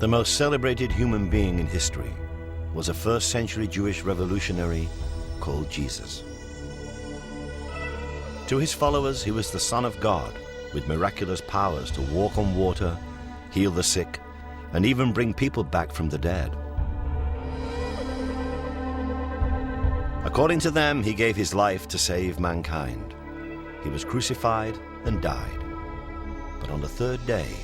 The most celebrated human being in history was a first-century Jewish revolutionary called Jesus. To his followers, he was the Son of God, with miraculous powers to walk on water, heal the sick, and even bring people back from the dead. According to them, he gave his life to save mankind. He was crucified and died. But on the third day,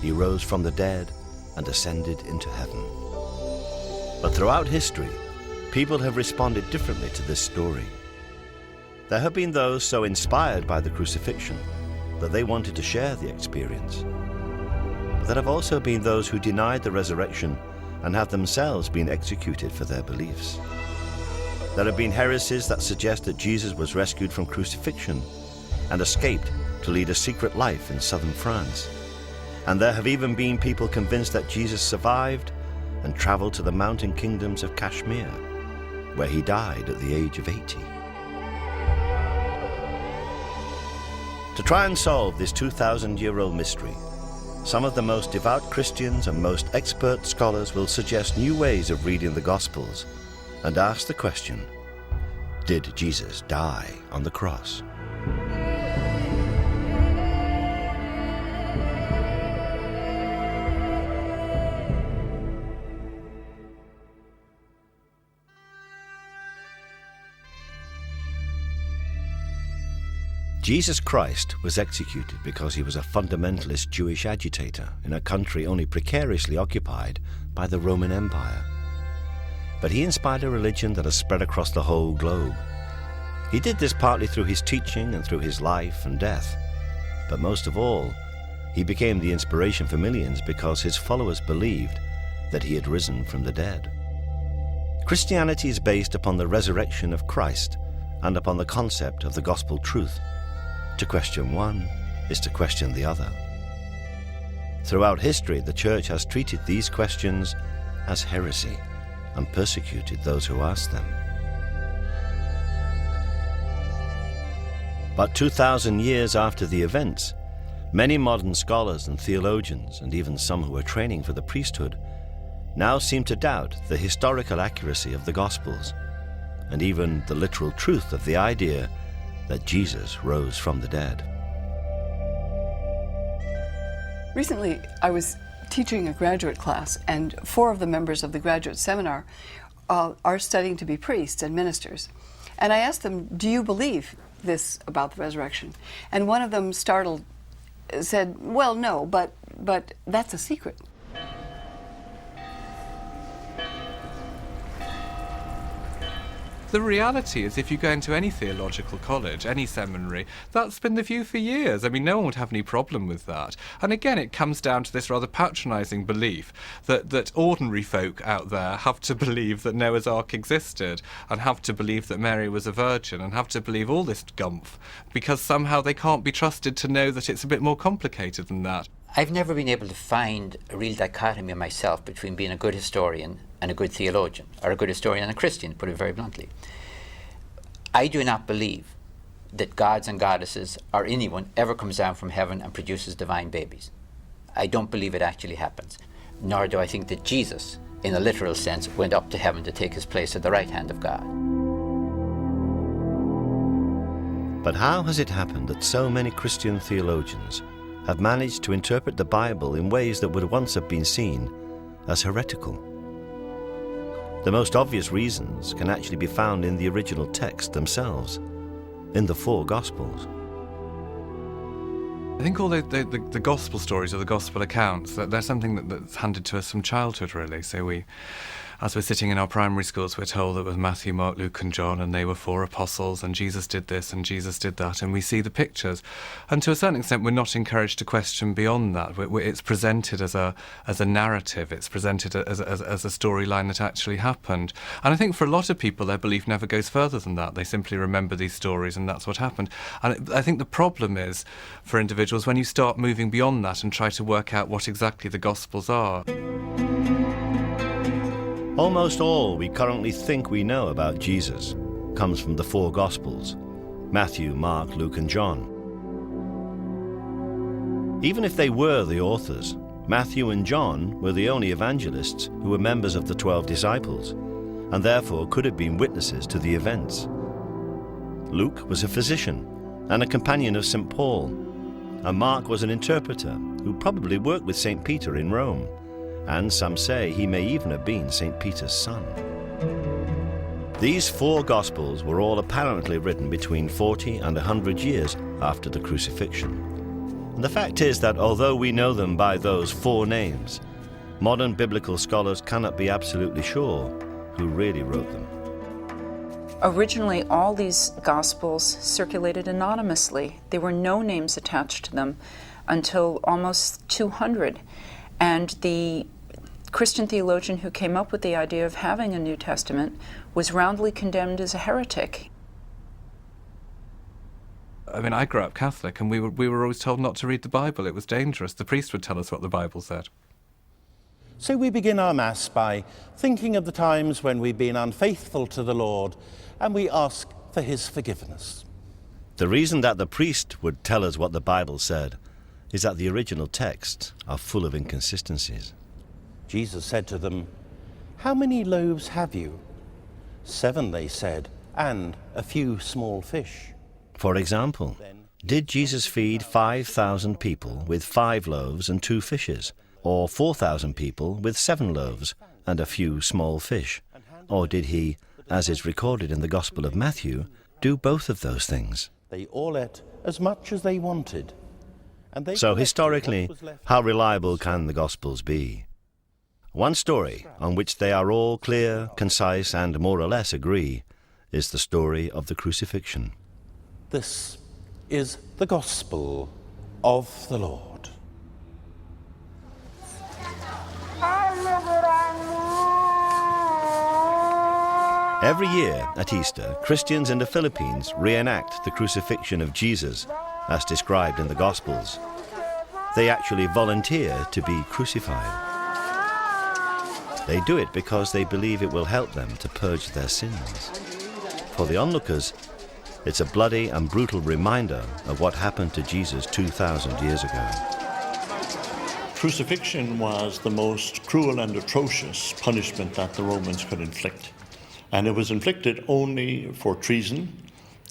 he rose from the dead and ascended into heaven. But throughout history, people have responded differently to this story. There have been those so inspired by the crucifixion that they wanted to share the experience. But there have also been those who denied the resurrection and have themselves been executed for their beliefs. There have been heresies that suggest that Jesus was rescued from crucifixion and escaped to lead a secret life in southern France. And there have even been people convinced that Jesus survived and traveled to the mountain kingdoms of Kashmir, where he died at the age of 80. To try and solve this 2,000-year-old mystery, some of the most devout Christians and most expert scholars will suggest new ways of reading the Gospels and ask the question, did Jesus die on the cross? Jesus Christ was executed because he was a fundamentalist Jewish agitator in a country only precariously occupied by the Roman Empire. But he inspired a religion that has spread across the whole globe. He did this partly through his teaching and through his life and death. But most of all, he became the inspiration for millions because his followers believed that he had risen from the dead. Christianity is based upon the resurrection of Christ and upon the concept of the gospel truth. To question one is to question the other. Throughout history, the Church has treated these questions as heresy and persecuted those who asked them. But 2,000 years after the events, many modern scholars and theologians, and even some who are training for the priesthood, now seem to doubt the historical accuracy of the Gospels, and even the literal truth of the idea that Jesus rose from the dead. Recently, I was teaching a graduate class, and 4 of the members of the graduate seminar are studying to be priests and ministers. And I asked them, do you believe this about the resurrection? And one of them, startled, said, well, no, but that's a secret. The reality is, if you go into any theological college, any seminary, that's been the view for years. I mean, no one would have any problem with that. And again, it comes down to this rather patronising belief that ordinary folk out there have to believe that Noah's Ark existed, and have to believe that Mary was a virgin, and have to believe all this gumph, because somehow they can't be trusted to know that it's a bit more complicated than that. I've never been able to find a real dichotomy myself between being a good historian and a good theologian, or a good historian and a Christian, to put it very bluntly. I do not believe that gods and goddesses or anyone ever comes down from heaven and produces divine babies. I don't believe it actually happens. Nor do I think that Jesus, in a literal sense, went up to heaven to take his place at the right hand of God. But how has it happened that so many Christian theologians have managed to interpret the Bible in ways that would once have been seen as heretical? The most obvious reasons can actually be found in the original text themselves, in the 4 Gospels. I think all the gospel stories or the gospel accounts, they're something that's handed to us from childhood, really. So as we're sitting in our primary schools, we're told that it was Matthew, Mark, Luke and John, and they were 4 apostles, and Jesus did this and Jesus did that, and we see the pictures. And to a certain extent, we're not encouraged to question beyond that. It's presented as a narrative. It's presented as a storyline that actually happened. And I think for a lot of people, their belief never goes further than that. They simply remember these stories, and that's what happened. And I think the problem is, for individuals, when you start moving beyond that and try to work out what exactly the Gospels are. Almost all we currently think we know about Jesus comes from the 4 Gospels: Matthew, Mark, Luke and John. Even if they were the authors, Matthew and John were the only evangelists who were members of the 12 disciples, and therefore could have been witnesses to the events. Luke was a physician and a companion of St. Paul, and Mark was an interpreter who probably worked with St. Peter in Rome, and some say he may even have been St. Peter's son. These 4 Gospels were all apparently written between 40 and 100 years after the crucifixion. And the fact is that although we know them by those 4 names, modern biblical scholars cannot be absolutely sure who really wrote them. Originally, all these Gospels circulated anonymously. There were no names attached to them until almost 200. And the Christian theologian who came up with the idea of having a New Testament was roundly condemned as a heretic. I mean, I grew up Catholic, and we were always told not to read the Bible. It was dangerous. The priest would tell us what the Bible said. So we begin our Mass by thinking of the times when we've been unfaithful to the Lord, and we ask for his forgiveness. The reason that the priest would tell us what the Bible said is that the original texts are full of inconsistencies. Jesus said to them, "How many loaves have you?" 7, they said, "and a few small fish." For example, did Jesus feed 5,000 people with 5 loaves and 2 fishes, or 4,000 people with 7 loaves and a few small fish? Or did he, as is recorded in the Gospel of Matthew, do both of those things? They all ate as much as they wanted. And they So collected historically, what was left. how reliable can the Gospels be? One story on which they are all clear, concise, and more or less agree is the story of the crucifixion. This is the Gospel of the Lord. Every year at Easter, Christians in the Philippines reenact the crucifixion of Jesus as described in the Gospels. They actually volunteer to be crucified. They do it because they believe it will help them to purge their sins. For the onlookers, it's a bloody and brutal reminder of what happened to Jesus 2,000 years ago. Crucifixion was the most cruel and atrocious punishment that the Romans could inflict. And it was inflicted only for treason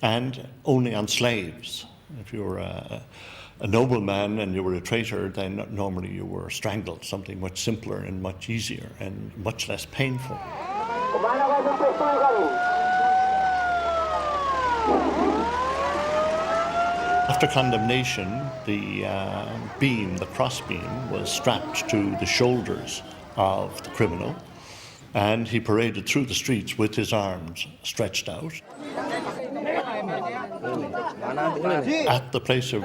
and only on slaves. If you were a nobleman and you were a traitor, then normally you were strangled, something much simpler and much easier and much less painful. After condemnation, the cross beam, was strapped to the shoulders of the criminal, and he paraded through the streets with his arms stretched out. At the place of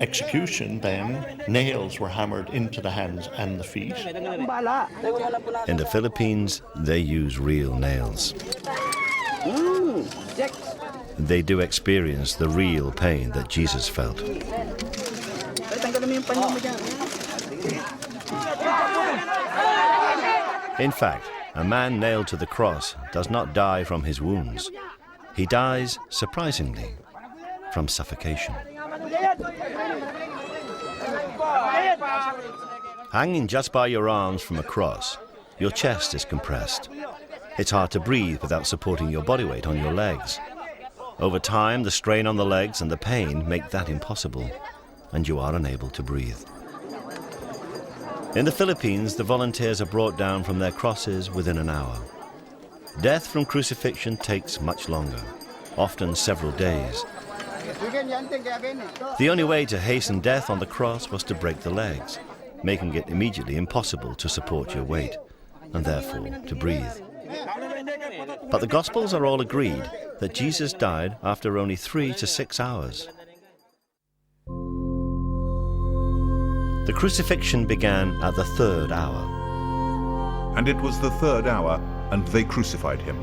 execution, then, nails were hammered into the hands and the feet. In the Philippines, they use real nails. They do experience the real pain that Jesus felt. In fact, a man nailed to the cross does not die from his wounds. He dies, surprisingly, from suffocation. Hanging just by your arms from a cross, your chest is compressed. It's hard to breathe without supporting your body weight on your legs. Over time, the strain on the legs and the pain make that impossible, and you are unable to breathe. In the Philippines, the volunteers are brought down from their crosses within an hour. Death from crucifixion takes much longer, often several days. The only way to hasten death on the cross was to break the legs, making it immediately impossible to support your weight, and therefore to breathe. But the Gospels are all agreed that Jesus died after only 3 to 6 hours. The crucifixion began at the 3rd hour. And it was the 3rd hour, and they crucified him.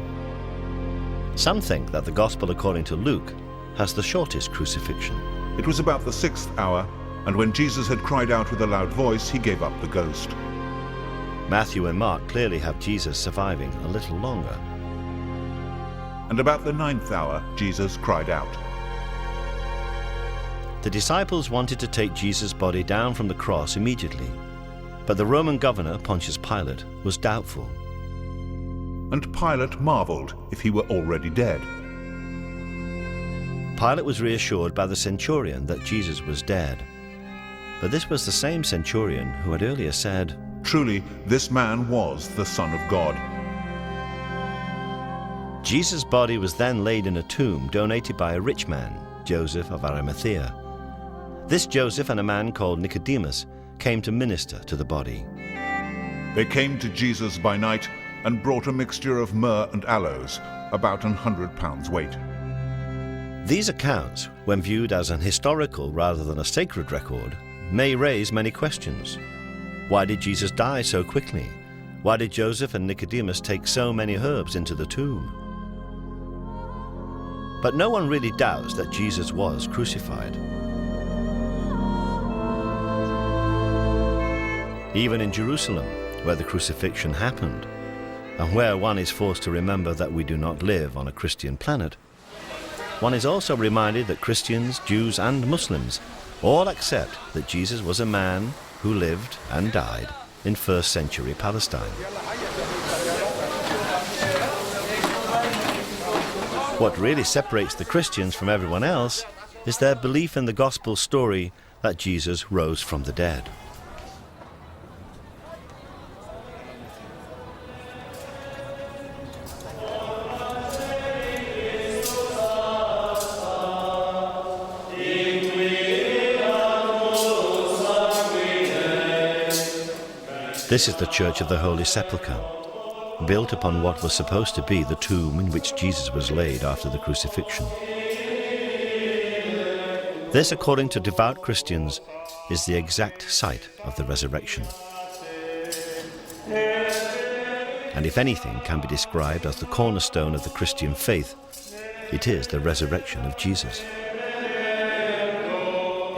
Some think that the Gospel according to Luke has the shortest crucifixion. It was about the 6th hour, and when Jesus had cried out with a loud voice, he gave up the ghost. Matthew and Mark clearly have Jesus surviving a little longer. And about the 9th hour, Jesus cried out. The disciples wanted to take Jesus' body down from the cross immediately. But the Roman governor, Pontius Pilate, was doubtful. And Pilate marveled if he were already dead. Pilate was reassured by the centurion that Jesus was dead. But this was the same centurion who had earlier said, Truly, this man was the Son of God. Jesus' body was then laid in a tomb donated by a rich man, Joseph of Arimathea. This Joseph and a man called Nicodemus came to minister to the body. They came to Jesus by night and brought a mixture of myrrh and aloes, about 100 pounds weight. These accounts, when viewed as an historical rather than a sacred record, may raise many questions. Why did Jesus die so quickly? Why did Joseph and Nicodemus take so many herbs into the tomb? But no one really doubts that Jesus was crucified. Even in Jerusalem, where the crucifixion happened, and where one is forced to remember that we do not live on a Christian planet, one is also reminded that Christians, Jews and Muslims all accept that Jesus was a man who lived and died in first century Palestine. What really separates the Christians from everyone else is their belief in the gospel story that Jesus rose from the dead. This is the Church of the Holy Sepulchre, built upon what was supposed to be the tomb in which Jesus was laid after the crucifixion. This, according to devout Christians, is the exact site of the resurrection. And if anything can be described as the cornerstone of the Christian faith, it is the resurrection of Jesus.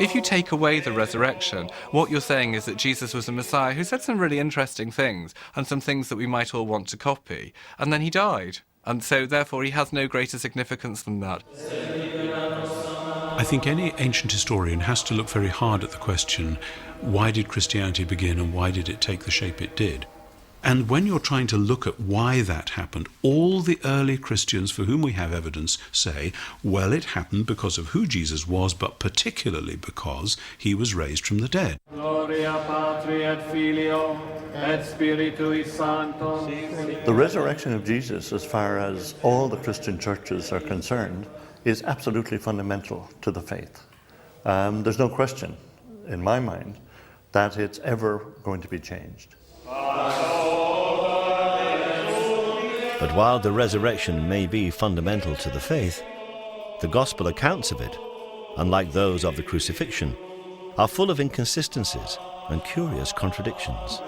If you take away the resurrection, what you're saying is that Jesus was a Messiah who said some really interesting things, and some things that we might all want to copy, and then he died. And so, therefore, he has no greater significance than that. I think any ancient historian has to look very hard at the question, why did Christianity begin and why did it take the shape it did? And when you're trying to look at why that happened, all the early Christians for whom we have evidence say, well, it happened because of who Jesus was, but particularly because he was raised from the dead. Gloria Patri et Filio et Spiritui Sancto. The resurrection of Jesus, as far as all the Christian churches are concerned, is absolutely fundamental to the faith. There's no question, in my mind, that it's ever going to be changed. But while the resurrection may be fundamental to the faith, the gospel accounts of it, unlike those of the crucifixion, are full of inconsistencies and curious contradictions.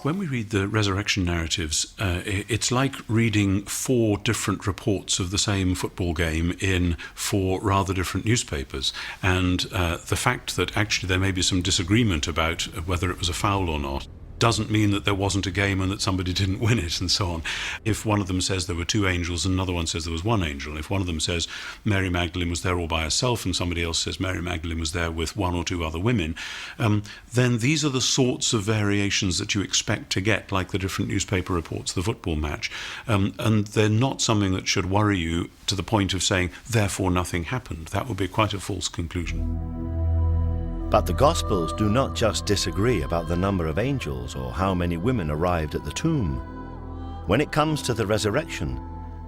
When we read the resurrection narratives, it's like reading 4 different reports of the same football game in 4 rather different newspapers. And the fact that actually there may be some disagreement about whether it was a foul or not doesn't mean that there wasn't a game and that somebody didn't win it and so on. If one of them says there were 2 angels and another one says there was 1 angel, if one of them says Mary Magdalene was there all by herself and somebody else says Mary Magdalene was there with 1 or 2 other women, then these are the sorts of variations that you expect to get, like the different newspaper reports of the football match. And they're not something that should worry you to the point of saying, therefore nothing happened. That would be quite a false conclusion. But the Gospels do not just disagree about the number of angels or how many women arrived at the tomb. When it comes to the resurrection,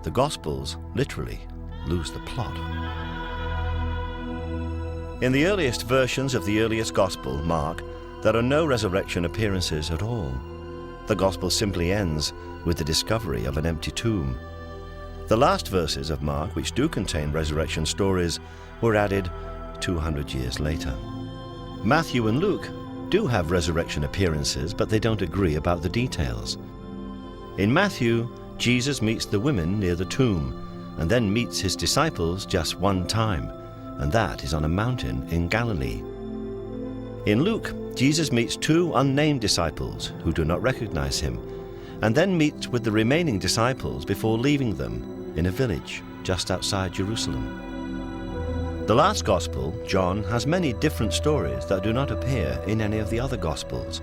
the Gospels literally lose the plot. In the earliest versions of the earliest Gospel, Mark, there are no resurrection appearances at all. The Gospel simply ends with the discovery of an empty tomb. The last verses of Mark, which do contain resurrection stories, were added 200 years later. Matthew and Luke do have resurrection appearances, but they don't agree about the details. In Matthew, Jesus meets the women near the tomb and then meets his disciples just one time, and that is on a mountain in Galilee. In Luke, Jesus meets 2 unnamed disciples who do not recognize him, and then meets with the remaining disciples before leaving them in a village just outside Jerusalem. The last Gospel, John, has many different stories that do not appear in any of the other Gospels.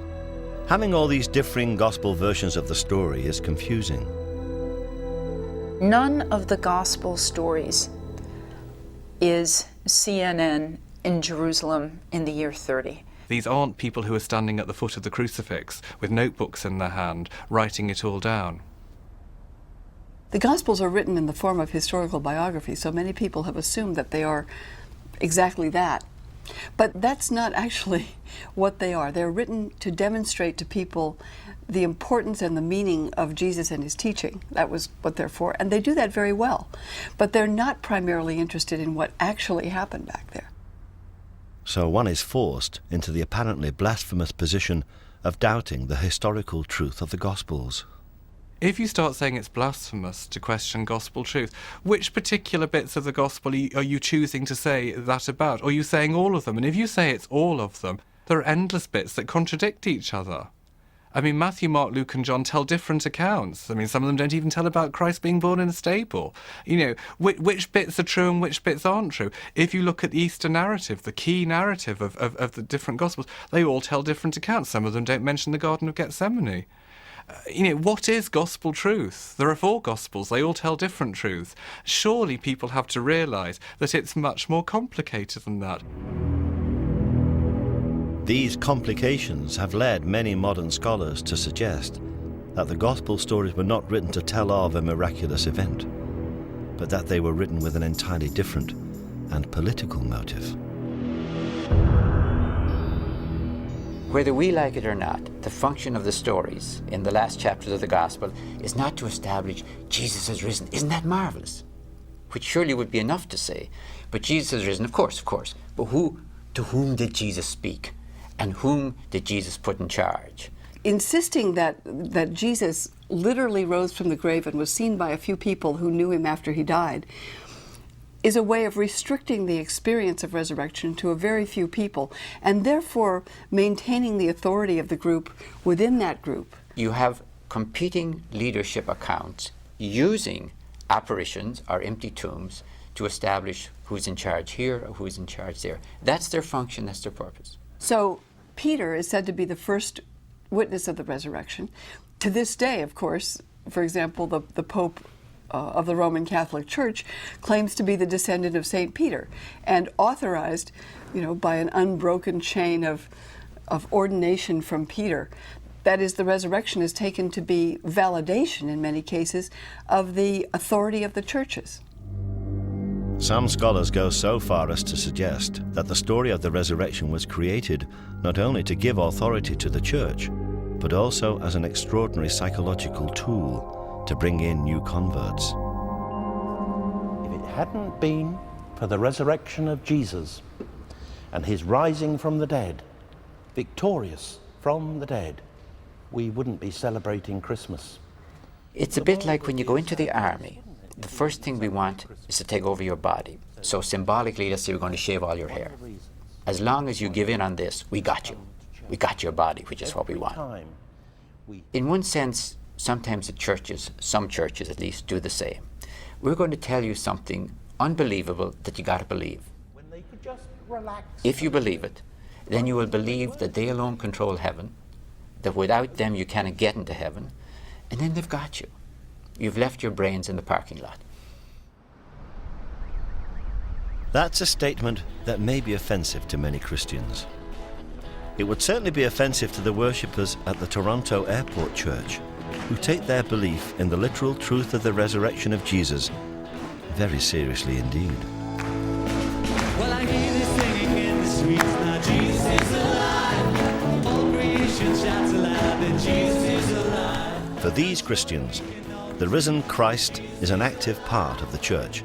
Having all these differing Gospel versions of the story is confusing. None of the Gospel stories is CNN in Jerusalem in the year 30. These aren't people who are standing at the foot of the crucifix with notebooks in their hand, writing it all down. The Gospels are written in the form of historical biography, so many people have assumed that they are exactly that. But that's not actually what they are. They're written to demonstrate to people the importance and the meaning of Jesus and his teaching. That was what they're for, and they do that very well. But they're not primarily interested in what actually happened back there. So one is forced into the apparently blasphemous position of doubting the historical truth of the Gospels. If you start saying it's blasphemous to question gospel truth, which particular bits of the gospel are you choosing to say that about? Or are you saying all of them? And if you say it's all of them, there are endless bits that contradict each other. I mean, Matthew, Mark, Luke and John tell different accounts. I mean, some of them don't even tell about Christ being born in a stable. You know, which bits are true and which bits aren't true? If you look at the Easter narrative, the key narrative of the different Gospels, they all tell different accounts. Some of them don't mention the Garden of Gethsemane. You know, what is gospel truth? There are 4 Gospels. They all tell different truths. Surely people have to realise that it's much more complicated than that. These complications have led many modern scholars to suggest that the Gospel stories were not written to tell of a miraculous event, but that they were written with an entirely different and political motive. Whether we like it or not, the function of the stories in the last chapters of the Gospel is not to establish Jesus has risen. Isn't that marvelous? Which surely would be enough to say. But Jesus has risen, of course. But to whom did Jesus speak? And whom did Jesus put in charge? Insisting that Jesus literally rose from the grave and was seen by a few people who knew him after he died is a way of restricting the experience of resurrection to a very few people, and therefore maintaining the authority of the group within that group. You have competing leadership accounts using apparitions or empty tombs to establish who's in charge here or who's in charge there. That's their function, that's their purpose. So Peter is said to be the first witness of the resurrection. To this day, of course, for example, the Pope of the Roman Catholic Church claims to be the descendant of St. Peter and authorized, by an unbroken chain of ordination from Peter. That is, the resurrection is taken to be validation in many cases of the authority of the churches. Some scholars go so far as to suggest that the story of the resurrection was created not only to give authority to the church, but also as an extraordinary psychological tool to bring in new converts. If it hadn't been for the resurrection of Jesus and his rising from the dead, victorious from the dead, we wouldn't be celebrating Christmas. It's a bit like when you go into the army. The first thing we want is to take over your body. So symbolically, let's say we're going to shave all your hair. As long as you give in on this, we got you. We got your body, which is what we want. In one sense, sometimes the churches, some churches at least, do the same. We're going to tell you something unbelievable that you got to believe. If you believe it, then you will believe that they alone control heaven, that without them you cannot get into heaven, and then they've got you. You've left your brains in the parking lot. That's a statement that may be offensive to many Christians. It would certainly be offensive to the worshippers at the Toronto Airport Church, who take their belief in the literal truth of the resurrection of Jesus very seriously indeed. Well, I hear this singing in the streets, now Jesus is alive. All creation shouts aloud that Jesus is alive. For these Christians, the risen Christ is an active part of the church,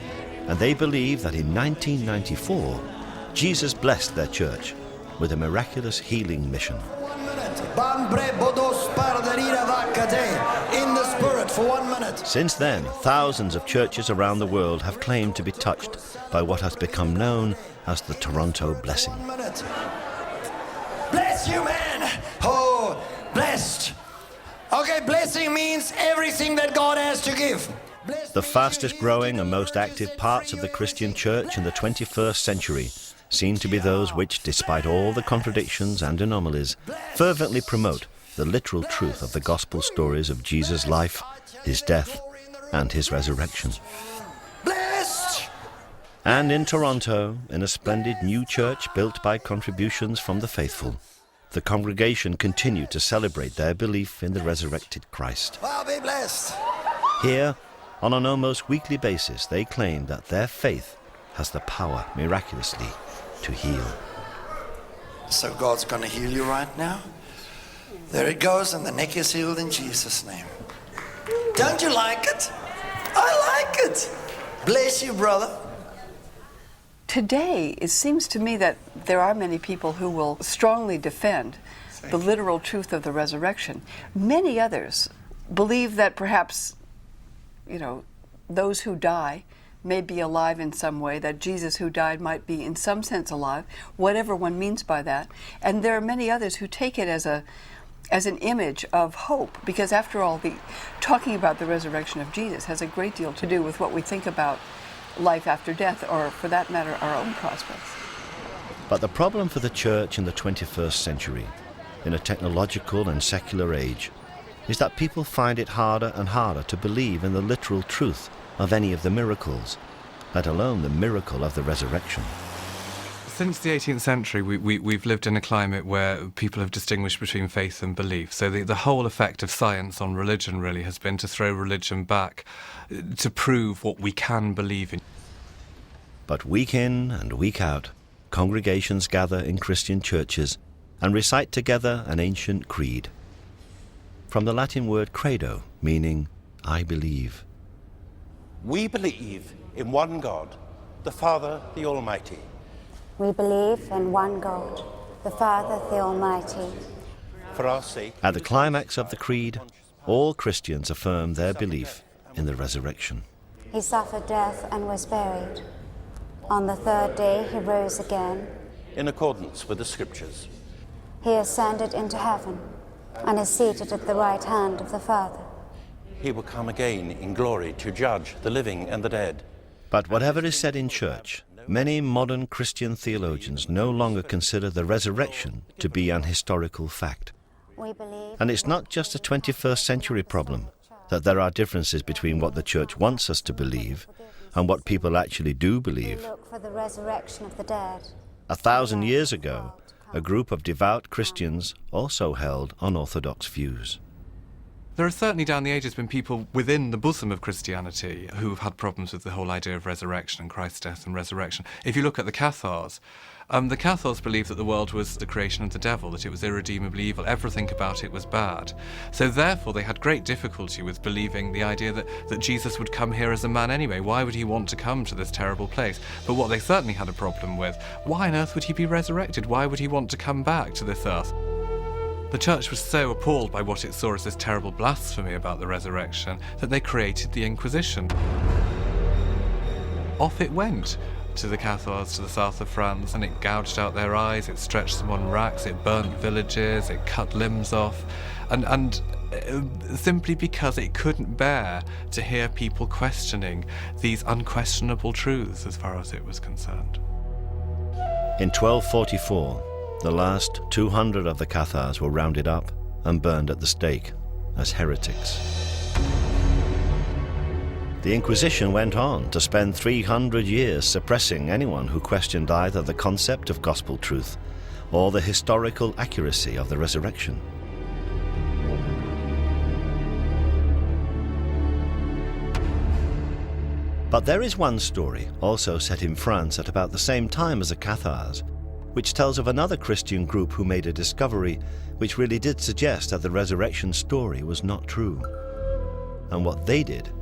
and they believe that in 1994, Jesus blessed their church with a miraculous healing mission. In the spirit for 1 minute. Since then, thousands of churches around the world have claimed to be touched by what has become known as the Toronto Blessing. 1 minute. Bless you, man. Oh, blessed. Okay, blessing means everything that God has to give. The fastest growing and most active parts of the Christian church in the 21st century seem to be those which, despite all the contradictions and anomalies, fervently promote the literal truth of the gospel stories of Jesus' life, his death, and his resurrection. And in Toronto, in a splendid new church built by contributions from the faithful, the congregation continue to celebrate their belief in the resurrected Christ. Well, be blessed. Here, on an almost weekly basis, they claim that their faith has the power, miraculously, to heal. So God's going to heal you right now? There it goes, and the neck is healed in Jesus' name. Don't you like it? I like it. Bless you, brother. Today, it seems to me that there are many people who will strongly defend the literal truth of the resurrection. Many others believe that perhaps, those who die may be alive in some way, that Jesus who died might be in some sense alive, whatever one means by that. And there are many others who take it as an image of hope, because after all, talking about the resurrection of Jesus has a great deal to do with what we think about life after death, or for that matter, our own prospects. But the problem for the church in the 21st century, in a technological and secular age, is that people find it harder and harder to believe in the literal truth of any of the miracles, let alone the miracle of the resurrection. Since the 18th century, we've lived in a climate where people have distinguished between faith and belief. So the whole effect of science on religion really has been to throw religion back, to prove what we can believe in. But week in and week out, congregations gather in Christian churches and recite together an ancient creed. From the Latin word credo, meaning I believe. We believe in one God, the Father, the Almighty. We believe in one God, the Father, the Almighty. For our sake. At the climax of the creed, all Christians affirm their belief in the resurrection. He suffered death and was buried. On the third day he rose again. In accordance with the Scriptures. He ascended into heaven and is seated at the right hand of the Father. He will come again in glory to judge the living and the dead. But whatever is said in church, many modern Christian theologians no longer consider the resurrection to be an historical fact. And it's not just a 21st century problem, that there are differences between what the church wants us to believe and what people actually do believe. Look for the resurrection of the dead. 1,000 years ago, a group of devout Christians also held unorthodox views. There have certainly down the ages been people within the bosom of Christianity who have had problems with the whole idea of resurrection and Christ's death and resurrection. If you look at the Cathars believed that the world was the creation of the devil, that it was irredeemably evil, everything about it was bad. So therefore they had great difficulty with believing the idea that Jesus would come here as a man anyway. Why would he want to come to this terrible place? But what they certainly had a problem with, why on earth would he be resurrected? Why would he want to come back to this earth? The church was so appalled by what it saw as this terrible blasphemy about the resurrection that they created the Inquisition. Off it went to the Cathars to the south of France, and it gouged out their eyes, it stretched them on racks, it burnt villages, it cut limbs off, and simply because it couldn't bear to hear people questioning these unquestionable truths as far as it was concerned. In 1244, the last 200 of the Cathars were rounded up and burned at the stake as heretics. The Inquisition went on to spend 300 years suppressing anyone who questioned either the concept of gospel truth or the historical accuracy of the resurrection. But there is one story, also set in France at about the same time as the Cathars, which tells of another Christian group who made a discovery which really did suggest that the resurrection story was not true. And what they did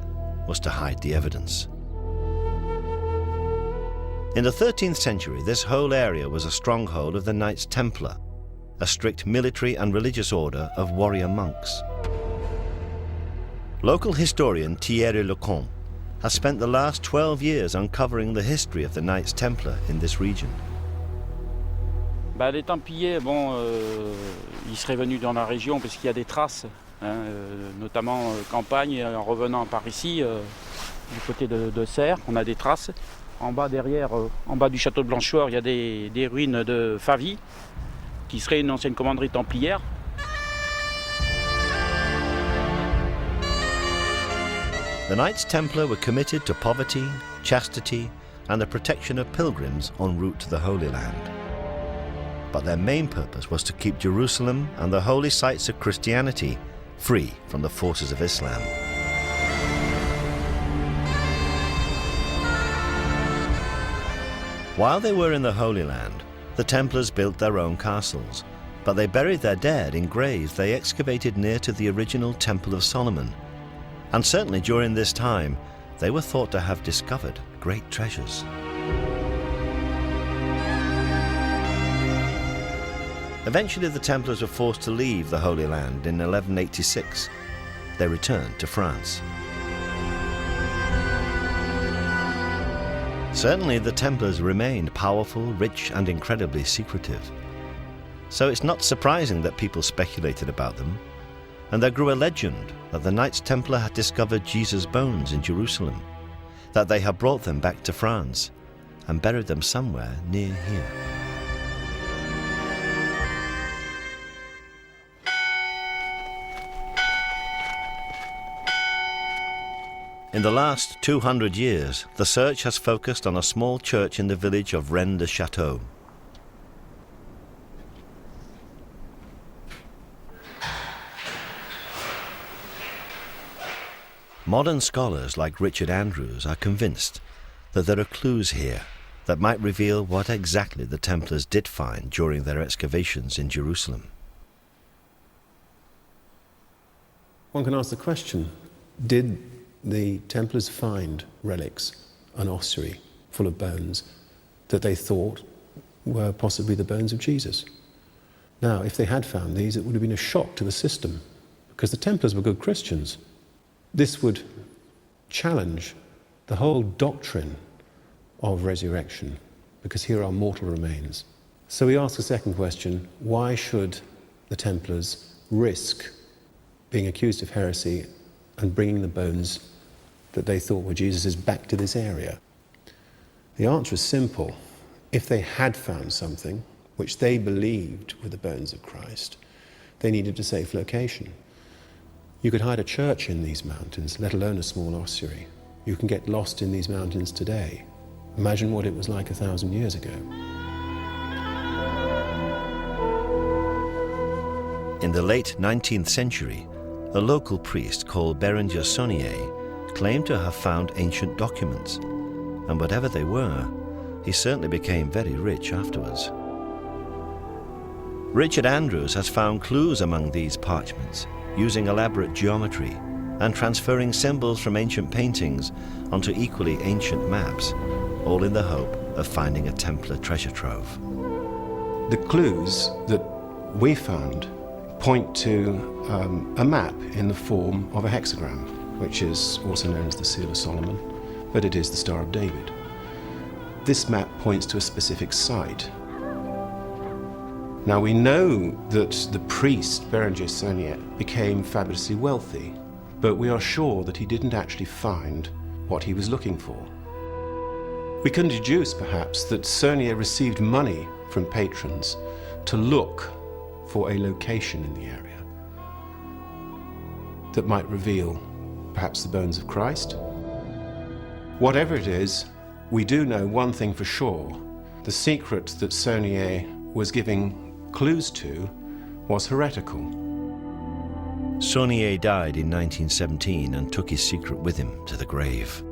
was to hide the evidence. In the 13th century, this whole area was a stronghold of the Knights Templar, a strict military and religious order of warrior monks. Local historian Thierry Lecomte has spent the last 12 years uncovering the history of the Knights Templar in this region. Les Templiers, ils seraient venus dans la région parce qu'il y a des traces, notamment campagne, et en revenant par ici, du côté de Serres, on a des traces. En bas derrière, en bas du château de Blanchefort, il y a des ruines de Favy, qui serait une ancienne commanderie templière. The Knights Templar were committed to poverty, chastity, and the protection of pilgrims en route to the Holy Land. But their main purpose was to keep Jerusalem and the holy sites of Christianity free from the forces of Islam. While they were in the Holy Land, the Templars built their own castles, but they buried their dead in graves they excavated near to the original Temple of Solomon. And certainly during this time, they were thought to have discovered great treasures. Eventually the Templars were forced to leave the Holy Land in 1186. They returned to France. Certainly the Templars remained powerful, rich, and incredibly secretive. So it's not surprising that people speculated about them, and there grew a legend that the Knights Templar had discovered Jesus' bones in Jerusalem, that they had brought them back to France and buried them somewhere near here. In the last 200 years, the search has focused on a small church in the village of Rennes-le-Château. Modern scholars like Richard Andrews are convinced that there are clues here that might reveal what exactly the Templars did find during their excavations in Jerusalem. One can ask the question, did the Templars find relics, an ossuary full of bones, that they thought were possibly the bones of Jesus? Now, if they had found these, it would have been a shock to the system, because the Templars were good Christians. This would challenge the whole doctrine of resurrection, because here are mortal remains. So we ask a second question, why should the Templars risk being accused of heresy and bringing the bones that they thought were Jesus's back to this area? The answer is simple. If they had found something which they believed were the bones of Christ, they needed a safe location. You could hide a church in these mountains, let alone a small ossuary. You can get lost in these mountains today. Imagine what it was like 1,000 years ago. In the late 19th century, a local priest called Berenger Saunier claimed to have found ancient documents, and whatever they were, he certainly became very rich afterwards. Richard Andrews has found clues among these parchments, using elaborate geometry and transferring symbols from ancient paintings onto equally ancient maps, all in the hope of finding a Templar treasure trove. The clues that we found point to a map in the form of a hexagram, which is also known as the Seal of Solomon, but it is the Star of David. This map points to a specific site. Now we know that the priest, Berenger Saunier, became fabulously wealthy, but we are sure that he didn't actually find what he was looking for. We can deduce, perhaps, that Saunier received money from patrons to look for a location in the area that might reveal perhaps the bones of Christ. Whatever it is, we do know one thing for sure. The secret that Saunier was giving clues to was heretical. Saunier died in 1917 and took his secret with him to the grave.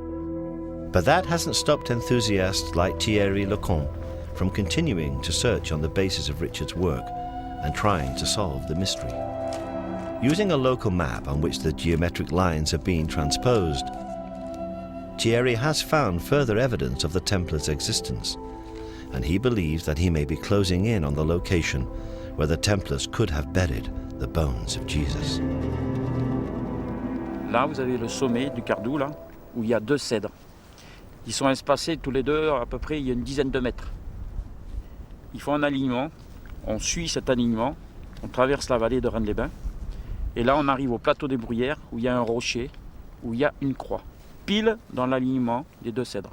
But that hasn't stopped enthusiasts like Thierry Lecomte from continuing to search on the basis of Richard's work and trying to solve the mystery. Using a local map on which the geometric lines have been transposed, Thierry has found further evidence of the Templars' existence, and he believes that he may be closing in on the location where the Templars could have buried the bones of Jesus. Là, vous avez le sommet du Cardou, là, où il y a 2 cèdres. Ils sont espacés tous les deux, à peu près, il y a une dizaine de mètres. Ils font un alignement, on suit cet alignement, on traverse la vallée de Rennes-les-Bains, et là on arrive au plateau des Bruyères, où il y a un rocher, où il y a une croix. pile dans l'alignement des deux cèdres.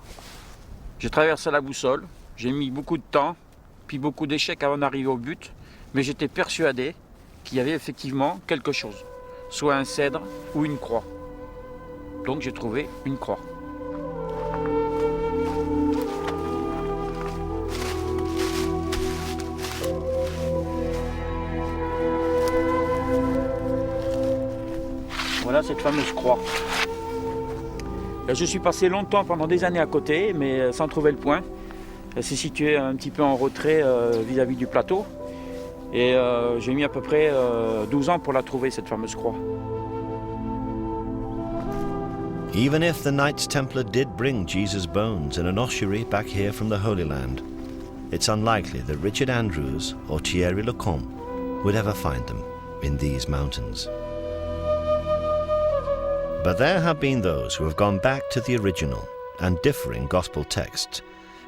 J'ai traversé la boussole, j'ai mis beaucoup de temps, puis beaucoup d'échecs avant d'arriver au but, mais j'étais persuadé qu'il y avait effectivement quelque chose, soit un cèdre ou une croix. Donc j'ai trouvé une croix. Voilà cette fameuse croix. Je suis passé longtemps, pendant des années à côté, mais sans trouver le point. Elle s'est située un petit peu en retrait vis-à-vis du plateau. Et j'ai mis à peu près 12 ans pour la trouver, cette fameuse croix. Even if the Knights Templar did bring Jesus' bones in an ossuary back here from the Holy Land, it's unlikely that Richard Andrews or Thierry Lecomte would ever find them in these mountains. But there have been those who have gone back to the original and differing gospel texts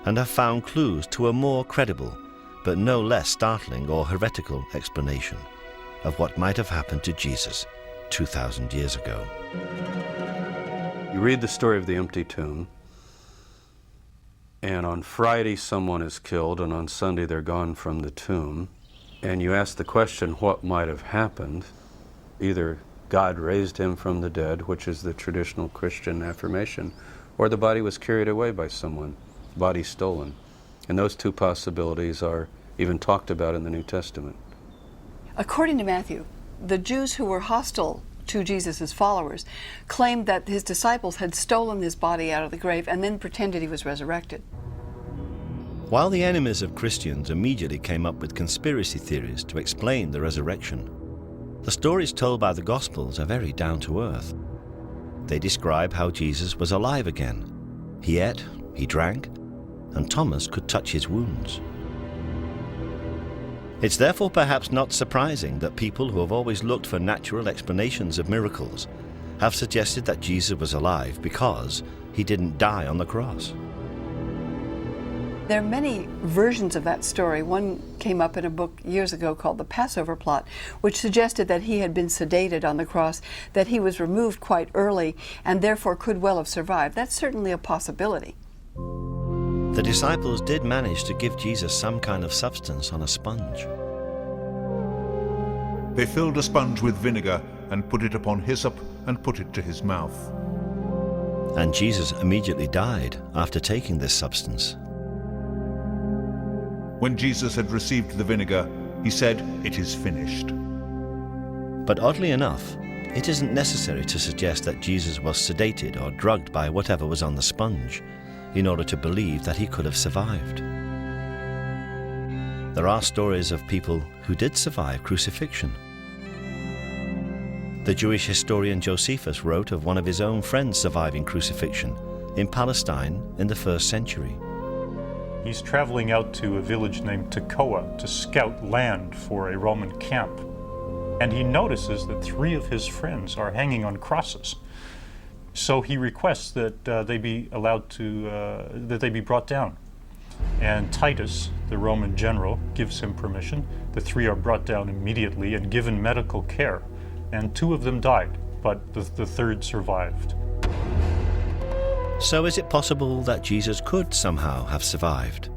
and have found clues to a more credible but no less startling or heretical explanation of what might have happened to Jesus 2,000 years ago. You read the story of the empty tomb, and on Friday someone is killed, and on Sunday they're gone from the tomb, and you ask the question, what might have happened? Either God raised him from the dead, which is the traditional Christian affirmation, or the body was carried away by someone, body stolen. And those two possibilities are even talked about in the New Testament. According to Matthew, the Jews who were hostile to Jesus' followers claimed that his disciples had stolen his body out of the grave and then pretended he was resurrected. While the enemies of Christians immediately came up with conspiracy theories to explain the resurrection, the stories told by the Gospels are very down to earth. They describe how Jesus was alive again. He ate, he drank, and Thomas could touch his wounds. It's therefore perhaps not surprising that people who have always looked for natural explanations of miracles have suggested that Jesus was alive because he didn't die on the cross. There are many versions of that story. One came up in a book years ago called The Passover Plot, which suggested that he had been sedated on the cross, that he was removed quite early, and therefore could well have survived. That's certainly a possibility. The disciples did manage to give Jesus some kind of substance on a sponge. They filled a sponge with vinegar and put it upon hyssop and put it to his mouth. And Jesus immediately died after taking this substance. When Jesus had received the vinegar, he said, "It is finished." But oddly enough, it isn't necessary to suggest that Jesus was sedated or drugged by whatever was on the sponge in order to believe that he could have survived. There are stories of people who did survive crucifixion. The Jewish historian Josephus wrote of one of his own friends surviving crucifixion in Palestine in the 1st century. He's traveling out to a village named Tekoa to scout land for a Roman camp. And he notices that 3 of his friends are hanging on crosses. So he requests that they be allowed to, that they be brought down. And Titus, the Roman general, gives him permission. The 3 are brought down immediately and given medical care. And 2 of them died, but the 3rd survived. So is it possible that Jesus could somehow have survived?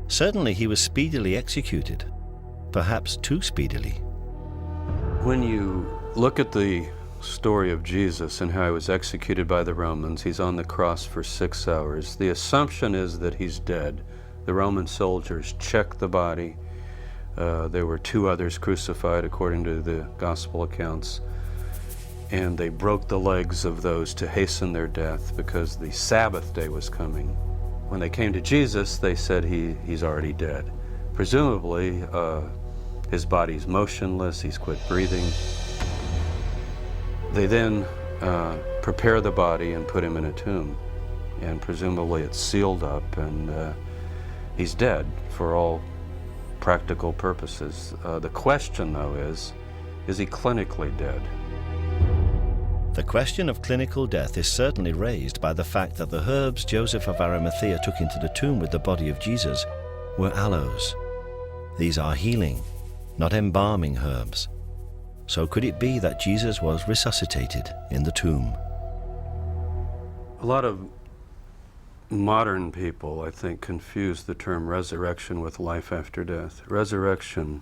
Certainly he was speedily executed, perhaps too speedily. When you look at the story of Jesus and how he was executed by the Romans, he's on the cross for 6 hours. The assumption is that he's dead. The Roman soldiers checked the body. There were 2 others crucified according to the gospel accounts. And they broke the legs of those to hasten their death because the Sabbath day was coming. When they came to Jesus, they said he's already dead. Presumably, his body's motionless, he's quit breathing. They then prepare the body and put him in a tomb. And presumably it's sealed up and he's dead for all practical purposes. The question, though, is he clinically dead? The question of clinical death is certainly raised by the fact that the herbs Joseph of Arimathea took into the tomb with the body of Jesus were aloes. These are healing, not embalming herbs. So could it be that Jesus was resuscitated in the tomb? A lot of modern people, I think, confuse the term resurrection with life after death. Resurrection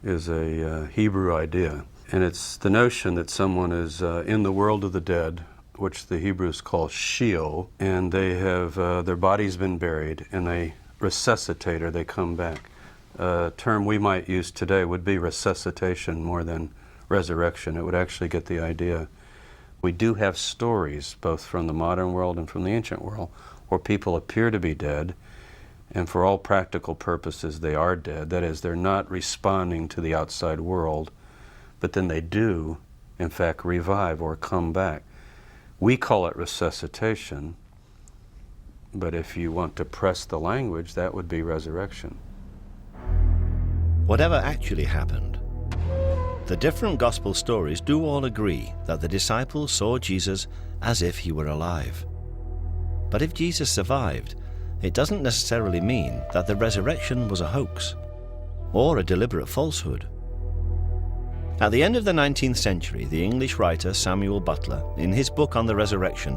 is a Hebrew idea, and it's the notion that someone is in the world of the dead, which the Hebrews call Sheol, and they have their body's been buried, and they resuscitate or they come back. A term we might use today would be resuscitation more than resurrection. It would actually get the idea. We do have stories, both from the modern world and from the ancient world, where people appear to be dead, and for all practical purposes they are dead. That is, they're not responding to the outside world, but then they do, in fact, revive or come back. We call it resuscitation, but if you want to press the language, that would be resurrection. Whatever actually happened, the different gospel stories do all agree that the disciples saw Jesus as if he were alive. But if Jesus survived, it doesn't necessarily mean that the resurrection was a hoax or a deliberate falsehood. At the end of the 19th century, the English writer Samuel Butler, in his book on the resurrection,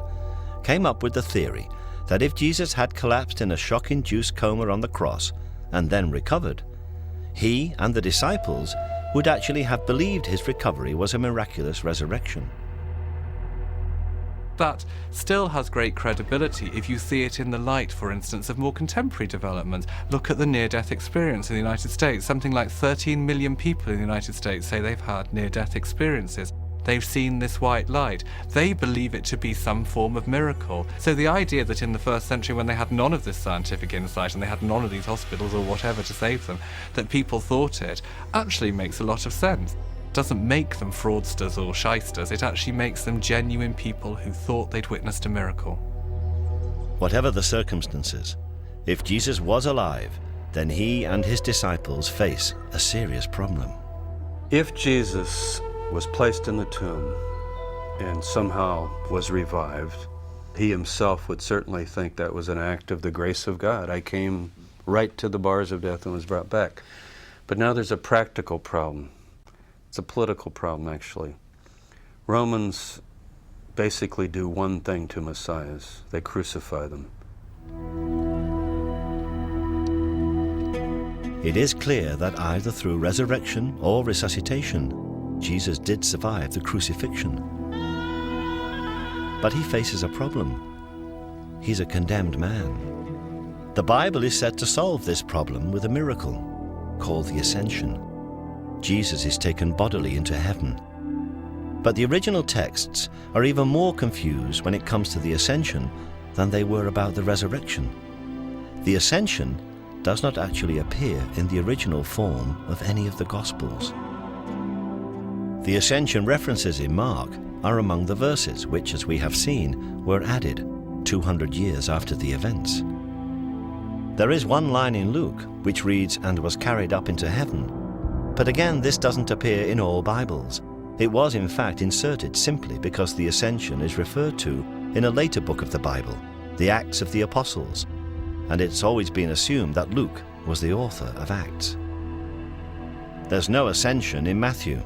came up with the theory that if Jesus had collapsed in a shock-induced coma on the cross and then recovered, he and the disciples would actually have believed his recovery was a miraculous resurrection. That still has great credibility if you see it in the light, for instance, of more contemporary developments. Look at the near-death experience in the United States. Something like 13 million people in the United States say they've had near-death experiences. They've seen this white light. They believe it to be some form of miracle. So the idea that in the first century, when they had none of this scientific insight and they had none of these hospitals or whatever to save them, that people thought it, actually makes a lot of sense. Doesn't make them fraudsters or shysters, it actually makes them genuine people who thought they'd witnessed a miracle. Whatever the circumstances, if Jesus was alive, then he and his disciples face a serious problem. If Jesus was placed in the tomb and somehow was revived, he himself would certainly think that was an act of the grace of God. I came right to the bars of death and was brought back. But now there's a practical problem. It's a political problem, actually. Romans basically do one thing to messiahs. They crucify them. It is clear that either through resurrection or resuscitation, Jesus did survive the crucifixion. But he faces a problem. He's a condemned man. The Bible is said to solve this problem with a miracle called the Ascension. Jesus is taken bodily into heaven. But the original texts are even more confused when it comes to the Ascension than they were about the resurrection. The Ascension does not actually appear in the original form of any of the Gospels. The Ascension references in Mark are among the verses which, as we have seen, were added 200 years after the events. There is one line in Luke which reads, "and was carried up into heaven." But again, this doesn't appear in all Bibles. It was in fact inserted simply because the Ascension is referred to in a later book of the Bible, the Acts of the Apostles, and it's always been assumed that Luke was the author of Acts. There's no Ascension in Matthew,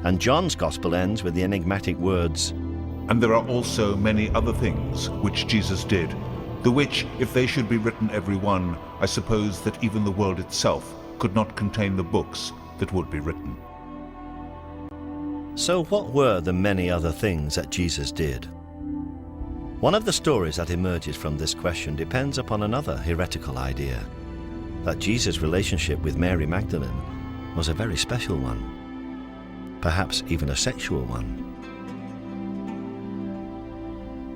and John's Gospel ends with the enigmatic words, "And there are also many other things which Jesus did, the which, if they should be written every one, I suppose that even the world itself could not contain the books that would be written." So what were the many other things that Jesus did? One of the stories that emerges from this question depends upon another heretical idea, that Jesus' relationship with Mary Magdalene was a very special one, perhaps even a sexual one.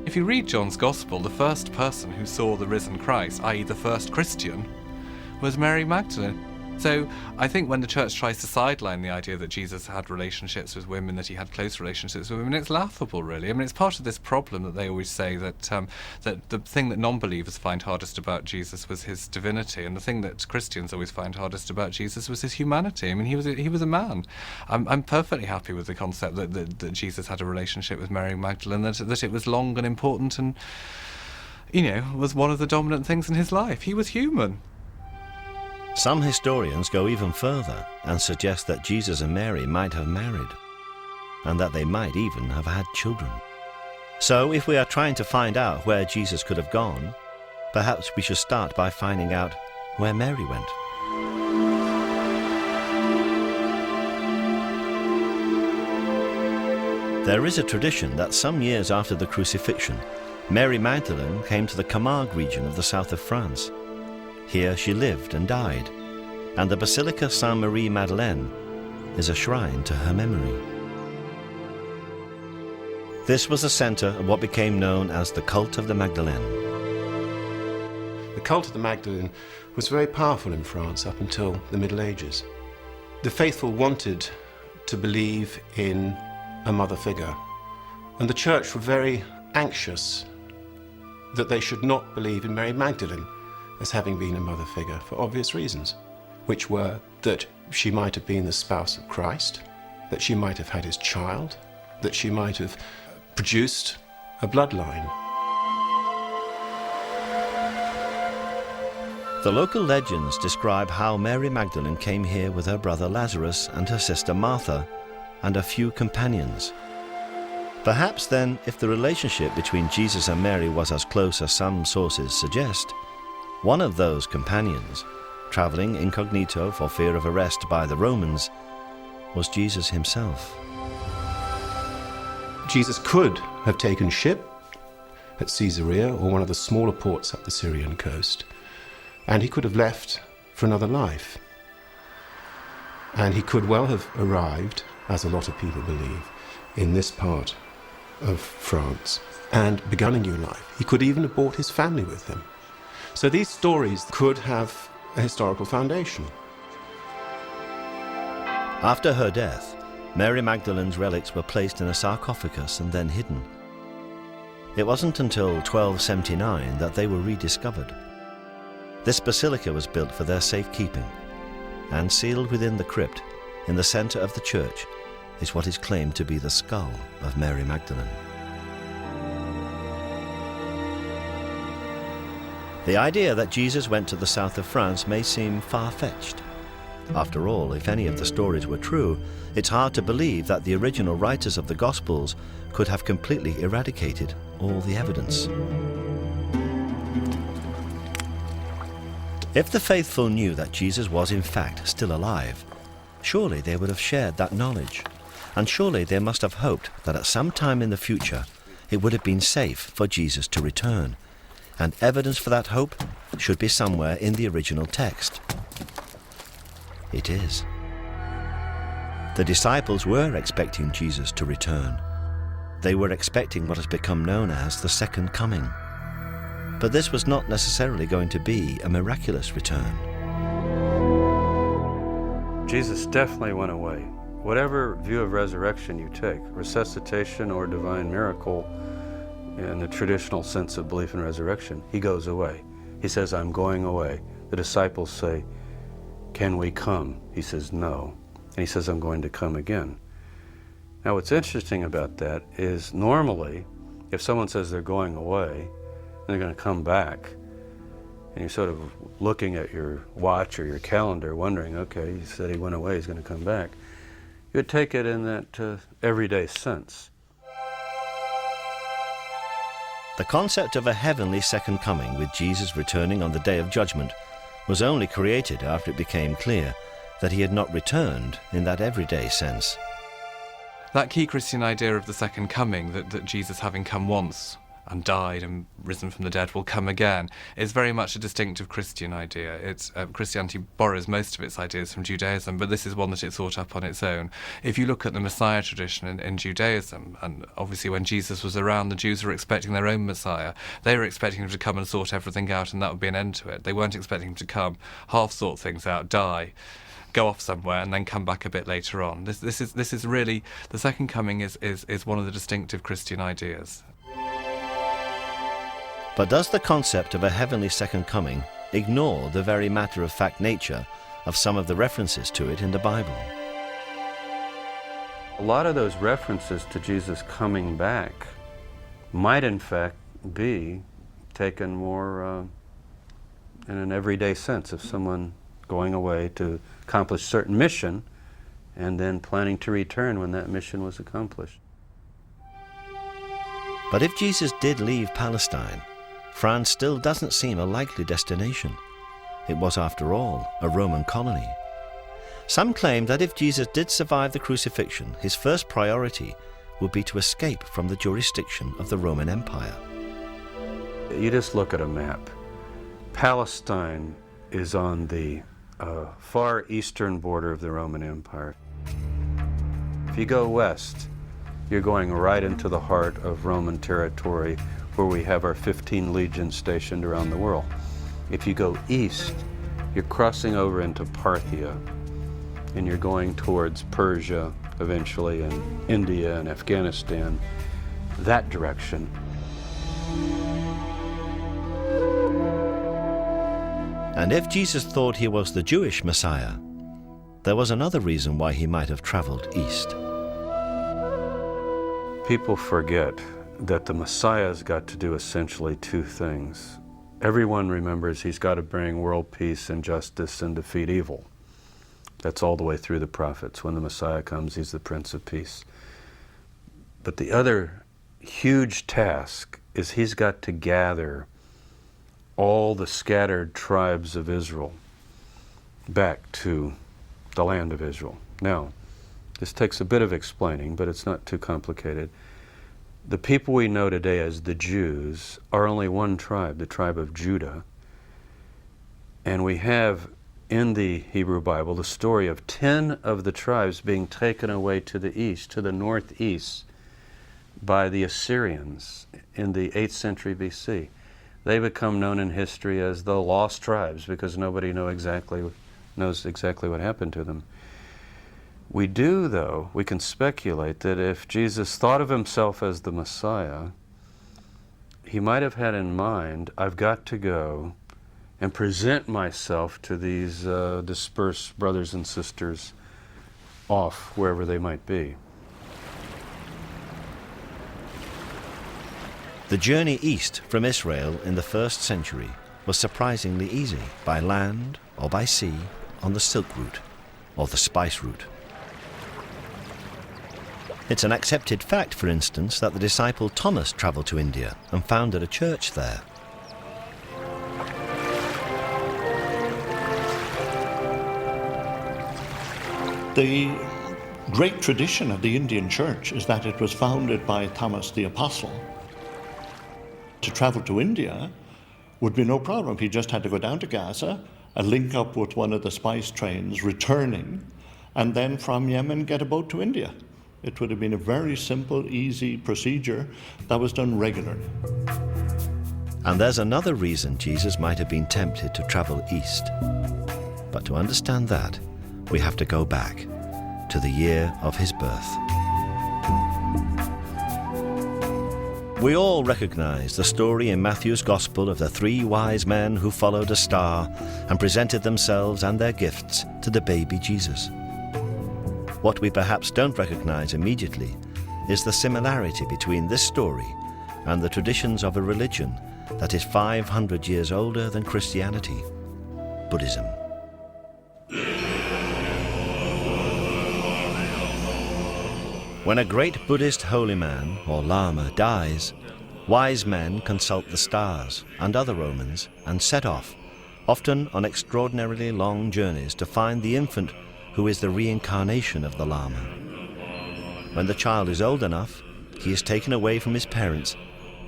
If you read John's Gospel, the first person who saw the risen Christ, i.e. the first Christian, was Mary Magdalene. So I think when the church tries to sideline the idea that Jesus had relationships with women, that he had close relationships with women, it's laughable, really. I mean, it's part of this problem that they always say that that the thing that non-believers find hardest about Jesus was his divinity, and the thing that Christians always find hardest about Jesus was his humanity. I mean, he was a man. I'm perfectly happy with the concept that Jesus had a relationship with Mary Magdalene, that it was long and important and, was one of the dominant things in his life. He was human. Some historians go even further and suggest that Jesus and Mary might have married, and that they might even have had children. So if we are trying to find out where Jesus could have gone, perhaps we should start by finding out where Mary went. There is a tradition that some years after the crucifixion, Mary Magdalene came to the Camargue region of the south of France. Here she lived and died, and the Basilica Sainte-Marie-Madeleine is a shrine to her memory. This was the center of what became known as the Cult of the Magdalene. The cult of the Magdalene was very powerful in France up until the Middle Ages. The faithful wanted to believe in a mother figure, and the church were very anxious that they should not believe in Mary Magdalene as having been a mother figure for obvious reasons, which were that she might have been the spouse of Christ, that she might have had his child, that she might have produced a bloodline. The local legends describe how Mary Magdalene came here with her brother Lazarus and her sister Martha and a few companions. Perhaps then, if the relationship between Jesus and Mary was as close as some sources suggest, one of those companions, traveling incognito for fear of arrest by the Romans, was Jesus himself. Jesus could have taken ship at Caesarea or one of the smaller ports up the Syrian coast, and he could have left for another life. And he could well have arrived, as a lot of people believe, in this part of France and begun a new life. He could even have brought his family with him. So these stories could have a historical foundation. After her death, Mary Magdalene's relics were placed in a sarcophagus and then hidden. It wasn't until 1279 that they were rediscovered. This basilica was built for their safekeeping, and sealed within the crypt, in the center of the church, is what is claimed to be the skull of Mary Magdalene. The idea that Jesus went to the south of France may seem far-fetched. After all, if any of the stories were true, it's hard to believe that the original writers of the Gospels could have completely eradicated all the evidence. If the faithful knew that Jesus was in fact still alive, surely they would have shared that knowledge, and surely they must have hoped that at some time in the future it would have been safe for Jesus to return, and evidence for that hope should be somewhere in the original text. It is. The disciples were expecting Jesus to return. They were expecting what has become known as the second coming. But this was not necessarily going to be a miraculous return. Jesus definitely went away. Whatever view of resurrection you take, resuscitation or divine miracle, in the traditional sense of belief in resurrection, he goes away. He says, I'm going away. The disciples say, can we come? He says, no. And he says, I'm going to come again. Now what's interesting about that is normally, if someone says they're going away, and they're going to come back, and you're sort of looking at your watch or your calendar wondering, okay, he said he went away, he's going to come back, you would take it in that everyday sense. The concept of a heavenly second coming with Jesus returning on the Day of Judgment was only created after it became clear that he had not returned in that everyday sense. That key Christian idea of the second coming, that Jesus having come once and died and risen from the dead will come again, is very much a distinctive Christian idea. Christianity borrows most of its ideas from Judaism, but this is one that it thought up on its own. If you look at the Messiah tradition in Judaism, and obviously when Jesus was around, the Jews were expecting their own Messiah. They were expecting him to come and sort everything out, and that would be an end to it. They weren't expecting him to come, half sort things out, die, go off somewhere, and then come back a bit later on. This is really, the second coming is one of the distinctive Christian ideas. But does the concept of a heavenly second coming ignore the very matter-of-fact nature of some of the references to it in the Bible? A lot of those references to Jesus coming back might in fact be taken more in an everyday sense of someone going away to accomplish a certain mission and then planning to return when that mission was accomplished. But if Jesus did leave Palestine, France still doesn't seem a likely destination. It was, after all, a Roman colony. Some claim that if Jesus did survive the crucifixion, his first priority would be to escape from the jurisdiction of the Roman Empire. You just look at a map. Palestine is on the far eastern border of the Roman Empire. If you go west, you're going right into the heart of Roman territory, where we have our 15 legions stationed around the world. If you go east, you're crossing over into Parthia, and you're going towards Persia eventually, and India and Afghanistan, that direction. And if Jesus thought he was the Jewish Messiah, there was another reason why he might have traveled east. People forget that the Messiah's got to do essentially two things. Everyone remembers he's got to bring world peace and justice and defeat evil. That's all the way through the prophets. When the Messiah comes, he's the Prince of Peace. But the other huge task is he's got to gather all the scattered tribes of Israel back to the land of Israel. Now, this takes a bit of explaining, but it's not too complicated. The people we know today as the Jews are only one tribe, the tribe of Judah. And we have in the Hebrew Bible the story of 10 of the tribes being taken away to the east, to the northeast, by the Assyrians in the 8th century BC. They become known in history as the lost tribes because nobody knows exactly what happened to them. We do, though, we can speculate that if Jesus thought of himself as the Messiah, he might have had in mind, I've got to go and present myself to these dispersed brothers and sisters off wherever they might be. The journey east from Israel in the 1st century was surprisingly easy, by land or by sea, on the Silk Route or the Spice Route. It's an accepted fact, for instance, that the disciple Thomas travelled to India and founded a church there. The great tradition of the Indian church is that it was founded by Thomas the Apostle. To travel to India would be no problem. He just had to go down to Gaza and link up with one of the spice trains returning, and then from Yemen get a boat to India. It would have been a very simple, easy procedure that was done regularly. And there's another reason Jesus might have been tempted to travel east. But to understand that, we have to go back to the year of his birth. We all recognize the story in Matthew's Gospel of the 3 wise men who followed a star and presented themselves and their gifts to the baby Jesus. What we perhaps don't recognize immediately is the similarity between this story and the traditions of a religion that is 500 years older than Christianity, Buddhism. When a great Buddhist holy man or lama dies, wise men consult the stars and other omens and set off, often on extraordinarily long journeys, to find the infant who is the reincarnation of the lama. When the child is old enough, he is taken away from his parents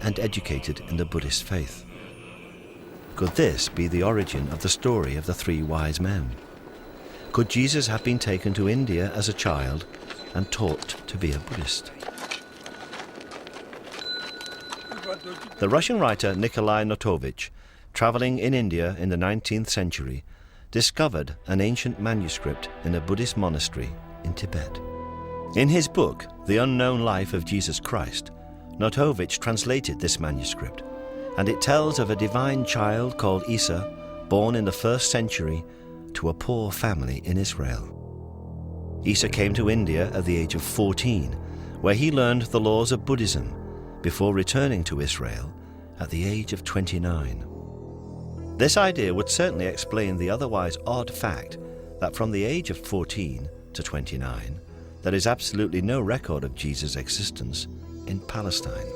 and educated in the Buddhist faith. Could this be the origin of the story of the 3 wise men? Could Jesus have been taken to India as a child and taught to be a Buddhist? The Russian writer Nikolai Notovich, traveling in India in the 19th century, discovered an ancient manuscript in a Buddhist monastery in Tibet. In his book, The Unknown Life of Jesus Christ, Notovich translated this manuscript, and it tells of a divine child called Isa, born in the 1st century to a poor family in Israel. Isa came to India at the age of 14, where he learned the laws of Buddhism before returning to Israel at the age of 29. This idea would certainly explain the otherwise odd fact that from the age of 14 to 29, there is absolutely no record of Jesus' existence in Palestine.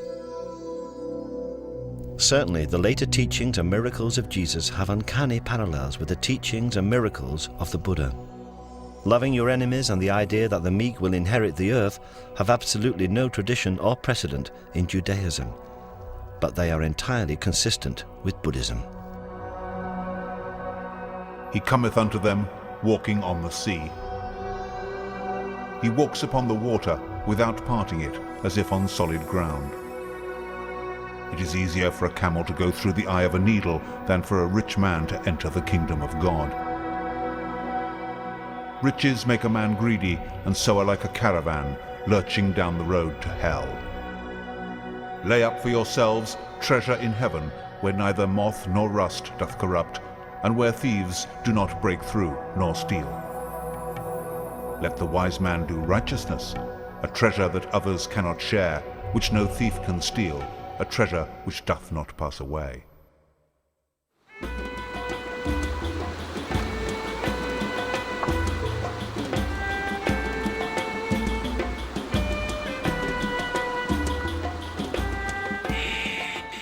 Certainly, the later teachings and miracles of Jesus have uncanny parallels with the teachings and miracles of the Buddha. Loving your enemies and the idea that the meek will inherit the earth have absolutely no tradition or precedent in Judaism, but they are entirely consistent with Buddhism. He cometh unto them, walking on the sea. He walks upon the water without parting it, as if on solid ground. It is easier for a camel to go through the eye of a needle than for a rich man to enter the kingdom of God. Riches make a man greedy, and so are like a caravan lurching down the road to hell. Lay up for yourselves treasure in heaven, where neither moth nor rust doth corrupt, and where thieves do not break through nor steal. Let the wise man do righteousness, a treasure that others cannot share, which no thief can steal, a treasure which doth not pass away.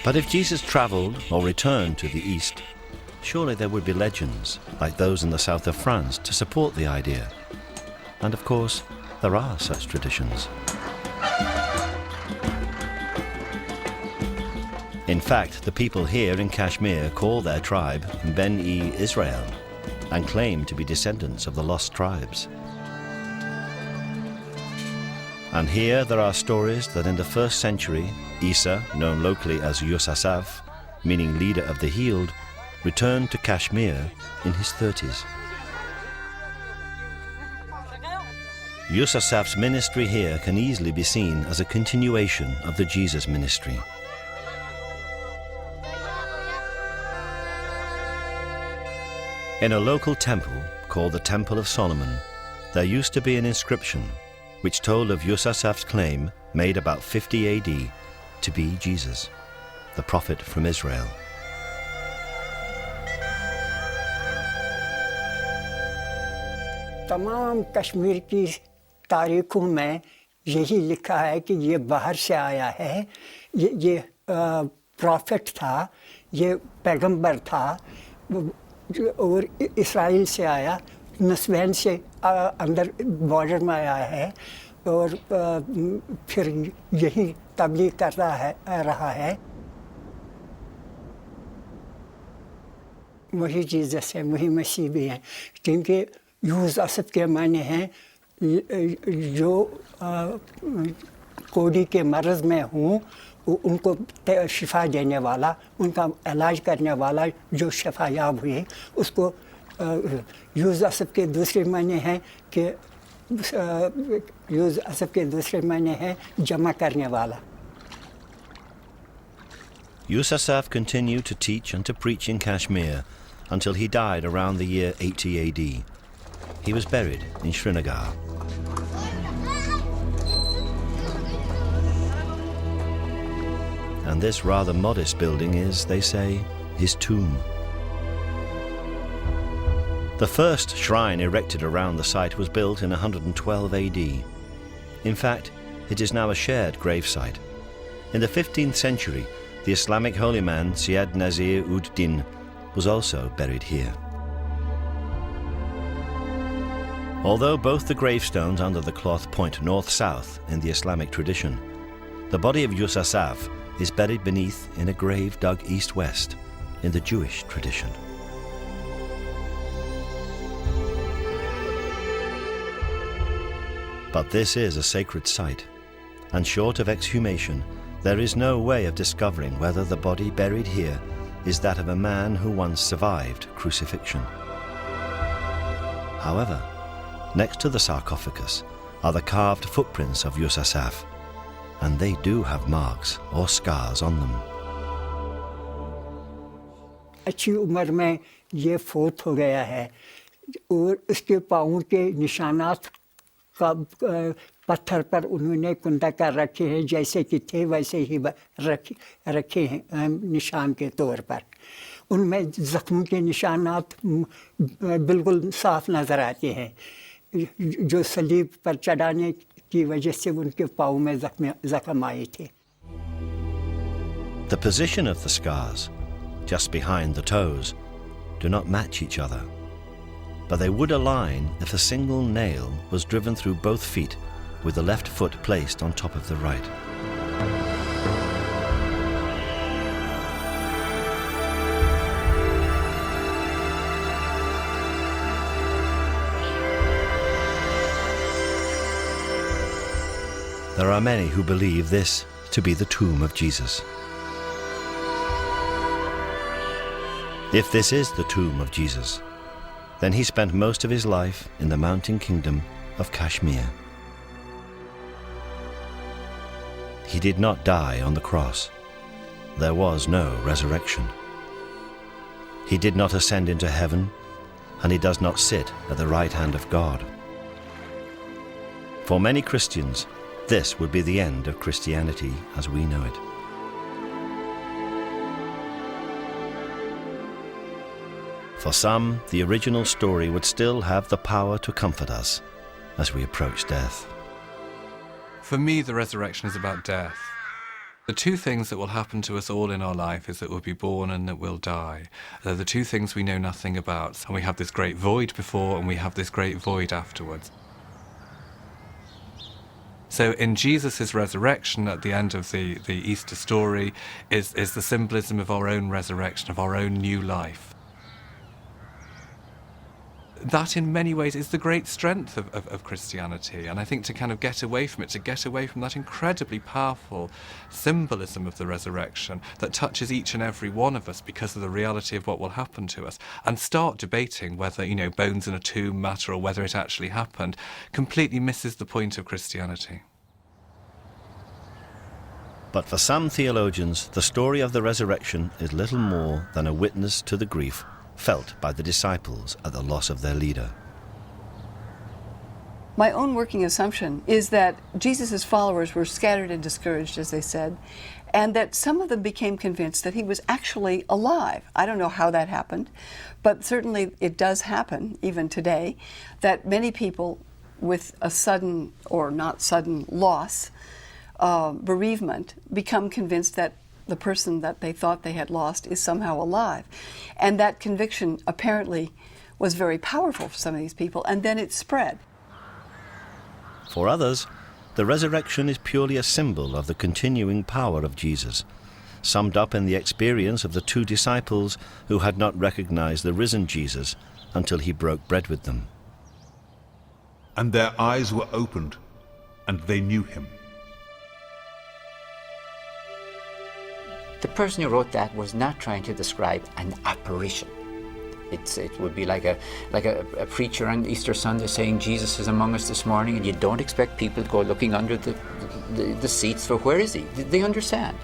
But if Jesus travelled or returned to the East, surely there would be legends, like those in the south of France, to support the idea. And of course, there are such traditions. In fact, the people here in Kashmir call their tribe Ben-e Israel and claim to be descendants of the lost tribes. And here there are stories that in the 1st century, Isa, known locally as Yusasaf, meaning leader of the healed, returned to Kashmir in his 30s. Yusasaf's ministry here can easily be seen as a continuation of the Jesus ministry. In a local temple called the Temple of Solomon, there used to be an inscription which told of Yusasaf's claim, made about 50 AD, to be Jesus, the prophet from Israel. तमाम कश्मीर की तारीखों में यही लिखा है कि ये बाहर से आया है, ये प्रॉफिट था, ये पैगंबर था और इस्राइल से आया, नस्वैन से अंदर बॉर्डर में आया है और फिर यही तबलीग कर रहा है। वही जीसस है, वही मसीह भी हैं, क्योंकि यूज़ असद के माने हैं जो कोड़ी के मर्ज़ में हूँ उनको शिफा देने वाला, उनका इलाज करने वाला जो शिफा याब हुए उसको यूज़ असद के दूसरे माने हैं कि यूज़ असद के दूसरे माने हैं जमा करने वाला। Yusasaf continued to teach and to preach in Kashmir until he died around the year 80 AD. He was buried in Srinagar. And this rather modest building is, they say, his tomb. The first shrine erected around the site was built in 112 AD. In fact, it is now a shared gravesite. In the 15th century, the Islamic holy man Syed Nazir ud-Din was also buried here. Although both the gravestones under the cloth point north-south in the Islamic tradition, the body of Yusasaf is buried beneath in a grave dug east-west in the Jewish tradition. But this is a sacred site, and short of exhumation, there is no way of discovering whether the body buried here is that of a man who once survived crucifixion. However, next to the sarcophagus are the carved footprints of Yusasaf, and they do have marks or scars on them. अच्छी उम्र में ये फोत हो गया है और उसके पाँव के निशानात का पत्थर पर उन्होंने कुंडा कर रखे हैं, जैसे कि थे वैसे ही रखे हैं निशान के तौर पर। उनमें जख्मों के निशानात बिल्कुल साफ नज़र आते हैं, जो सलीब पर चढ़ाने की वजह से उनके पाँव में जख्म आए थे। The position of the scars, just behind the toes, do not match each other, but they would align if a single nail was driven through both feet with the left foot placed on top of the right. There are many who believe this to be the tomb of Jesus. If this is the tomb of Jesus, then he spent most of his life in the mountain kingdom of Kashmir. He did not die on the cross. There was no resurrection. He did not ascend into heaven, and he does not sit at the right hand of God. For many Christians, this would be the end of Christianity as we know it. For some, the original story would still have the power to comfort us as we approach death. For me, the resurrection is about death. The two things that will happen to us all in our life is that we'll be born and that we'll die. They're the two things we know nothing about. And we have this great void before and we have this great void afterwards. So in Jesus' resurrection at the end of the Easter story is the symbolism of our own resurrection, of our own new life. That in many ways is the great strength of Christianity, and I think to kind of get away from it, to get away from that incredibly powerful symbolism of the resurrection that touches each and every one of us because of the reality of what will happen to us, and start debating whether, bones in a tomb matter or whether it actually happened, completely misses the point of Christianity. But for some theologians, the story of the resurrection is little more than a witness to the grief felt by the disciples at the loss of their leader. My own working assumption is that Jesus' followers were scattered and discouraged, as they said, and that some of them became convinced that he was actually alive. I don't know how that happened, but certainly it does happen, even today, that many people with a sudden or not sudden loss, bereavement, become convinced that the person that they thought they had lost is somehow alive. And that conviction apparently was very powerful for some of these people, and then it spread. For others, the resurrection is purely a symbol of the continuing power of Jesus, summed up in the experience of the two disciples who had not recognized the risen Jesus until he broke bread with them. And their eyes were opened, and they knew him. The person who wrote that was not trying to describe an apparition. It would be like a preacher on Easter Sunday saying Jesus is among us this morning, and you don't expect people to go looking under the seats for where is he? They understand.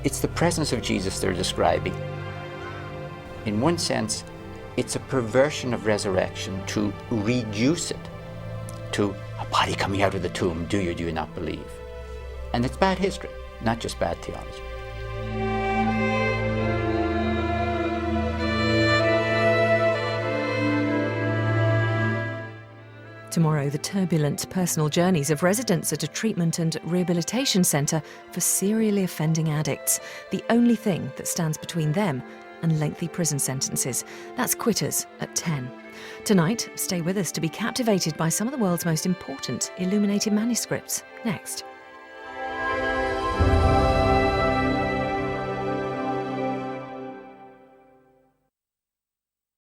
It's the presence of Jesus they're describing. In one sense, it's a perversion of resurrection to reduce it to a body coming out of the tomb. Do you not believe? And it's bad history, not just bad theology. Tomorrow, the turbulent personal journeys of residents at a treatment and rehabilitation centre for serially offending addicts. The only thing that stands between them and lengthy prison sentences. That's Quitters at 10. Tonight, stay with us to be captivated by some of the world's most important illuminated manuscripts. Next.